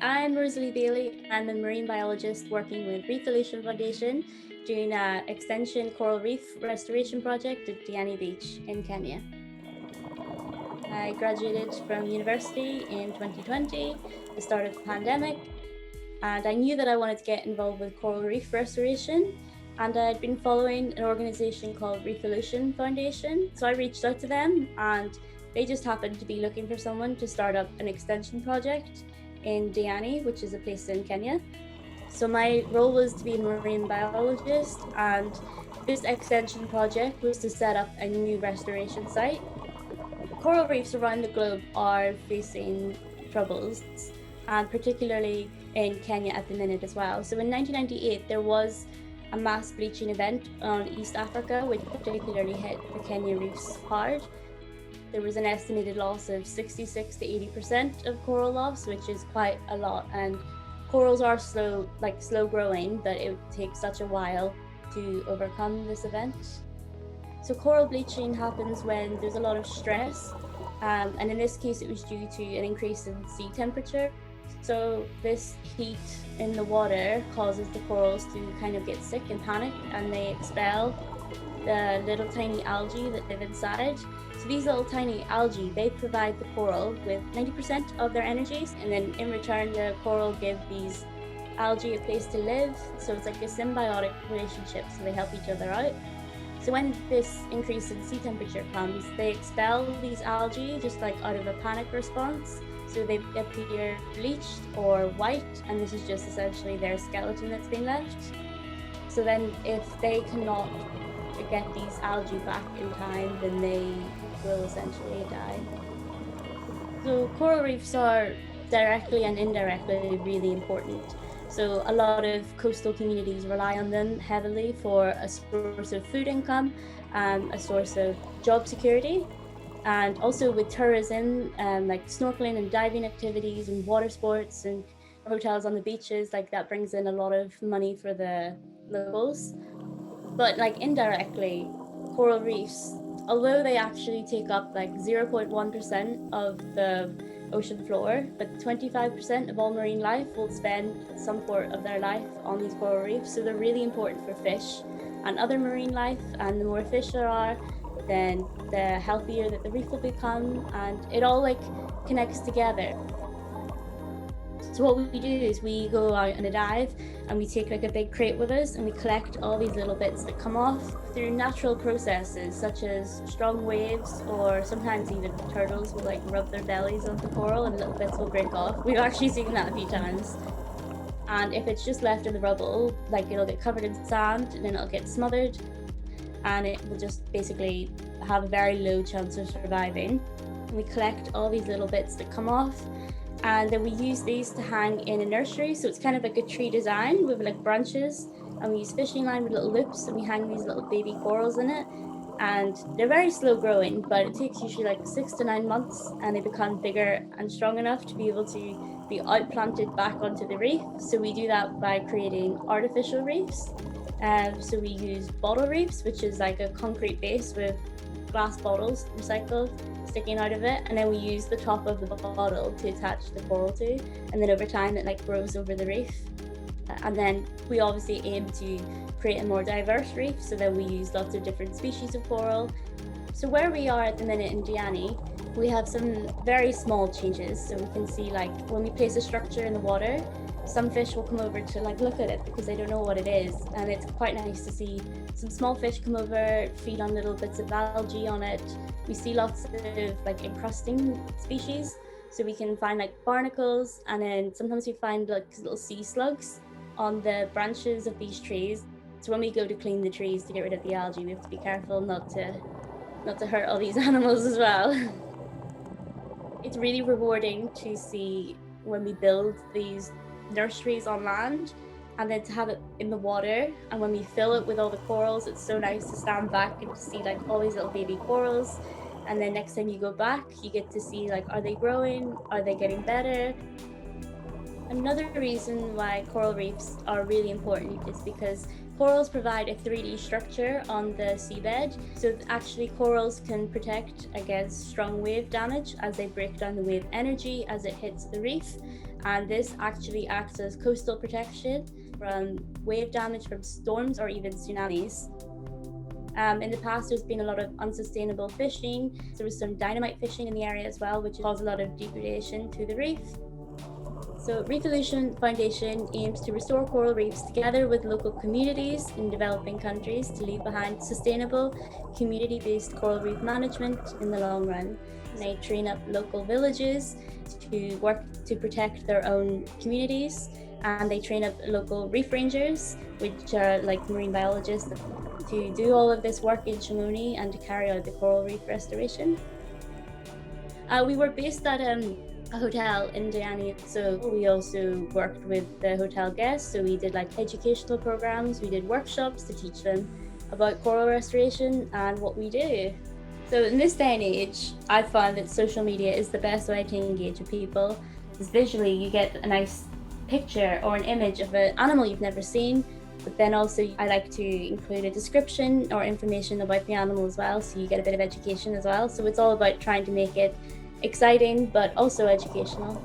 Hi, I'm Rosalie Bailie. I'm a marine biologist working with Reef Foundation doing an extension coral reef restoration project at Diani Beach in Kenya. I graduated from university in 2020, the start of the pandemic, and I knew that I wanted to get involved with coral reef restoration. And I'd been following an organization called Reef Foundation. So I reached out to them and they just happened to be looking for someone to start up an extension project in Diani, which is a place in Kenya. So my role was to be a marine biologist, and this extension project was to set up a new restoration site. Coral reefs around the globe are facing troubles, and particularly in Kenya at the minute as well. So in 1998, there was a mass bleaching event on East Africa, which particularly hit the Kenya reefs hard. There was an estimated loss of 66 to 80% of coral loss, which is quite a lot. And corals are slow growing, that it would take such a while to overcome this event. So coral bleaching happens when there's a lot of stress, and in this case it was due to an increase in sea temperature. So this heat in the water causes the corals to kind of get sick and panic, and they expel the little tiny algae that live inside. So these little tiny algae, they provide the coral with 90% of their energies, and then in return the coral give these algae a place to live. So it's like a symbiotic relationship, so they help each other out. So when this increase in sea temperature comes, they expel these algae just like out of a panic response. So they appear bleached or white, and this is just essentially their skeleton that's been left. So then if they cannot get these algae back in time, then they will essentially die. So coral reefs are directly and indirectly really important. So a lot of coastal communities rely on them heavily for a source of food income, a source of job security, and also with tourism, like snorkeling and diving activities and water sports and hotels on the beaches, like that brings in a lot of money for the locals. But like indirectly, coral reefs, although they actually take up like 0.1% of the ocean floor, but 25% of all marine life will spend some part of their life on these coral reefs. So they're really important for fish and other marine life. And the more fish there are, then the healthier that the reef will become, and it all like connects together. So what we do is we go out on a dive and we take like a big crate with us and we collect all these little bits that come off through natural processes such as strong waves, or sometimes even turtles will like rub their bellies onto coral and little bits will break off. We've actually seen that a few times. And if it's just left in the rubble, like it'll get covered in sand and then it'll get smothered, and it will just basically have a very low chance of surviving. And we collect all these little bits that come off, and then we use these to hang in a nursery. So it's kind of like a tree design with like branches, and we use fishing line with little loops, and we hang these little baby corals in it. And they're very slow growing, but it takes usually like 6 to 9 months, and they become bigger and strong enough to be able to be outplanted back onto the reef. So we do that by creating artificial reefs. So we use bottle reefs, which is like a concrete base with glass bottles recycled sticking out of it, and then we use the top of the bottle to attach the coral to, and then over time it like grows over the reef. And then we obviously aim to create a more diverse reef, so then we use lots of different species of coral. So where we are at the minute in Diani, we have some very small changes. So we can see like when we place a structure in the water, some fish will come over to like look at it because they don't know what it is, and it's quite nice to see some small fish come over, feed on little bits of algae on it. We see lots of like encrusting species, so we can find like barnacles, and then sometimes we find like little sea slugs on the branches of these trees. So when we go to clean the trees to get rid of the algae, we have to be careful not to hurt all these animals as well. It's really rewarding to see when we build these nurseries on land, and then to have it in the water, and when we fill it with all the corals, it's so nice to stand back and to see like all these little baby corals. And then next time you go back, you get to see like, are they growing, are they getting better? Another reason why coral reefs are really important is because corals provide a 3D structure on the seabed. So actually corals can protect against strong wave damage as they break down the wave energy as it hits the reef. And this actually acts as coastal protection from wave damage from storms or even tsunamis. In the past, there's been a lot of unsustainable fishing. There was some dynamite fishing in the area as well, which caused a lot of degradation to the reef. So Reefolution Foundation aims to restore coral reefs together with local communities in developing countries to leave behind sustainable, community-based coral reef management in the long run. They train up local villages to work to protect their own communities, and they train up local reef rangers, which are like marine biologists, to do all of this work in Chamonix and to carry out the coral reef restoration. We were based at a hotel in Diani, so we also worked with the hotel guests. So we did like educational programs, we did workshops to teach them about coral restoration and what we do. So in this day and age, I found that social media is the best way to engage with people, because visually you get a nice picture or an image of an animal you've never seen, but then also I like to include a description or information about the animal as well, so you get a bit of education as well. So it's all about trying to make it exciting but also educational.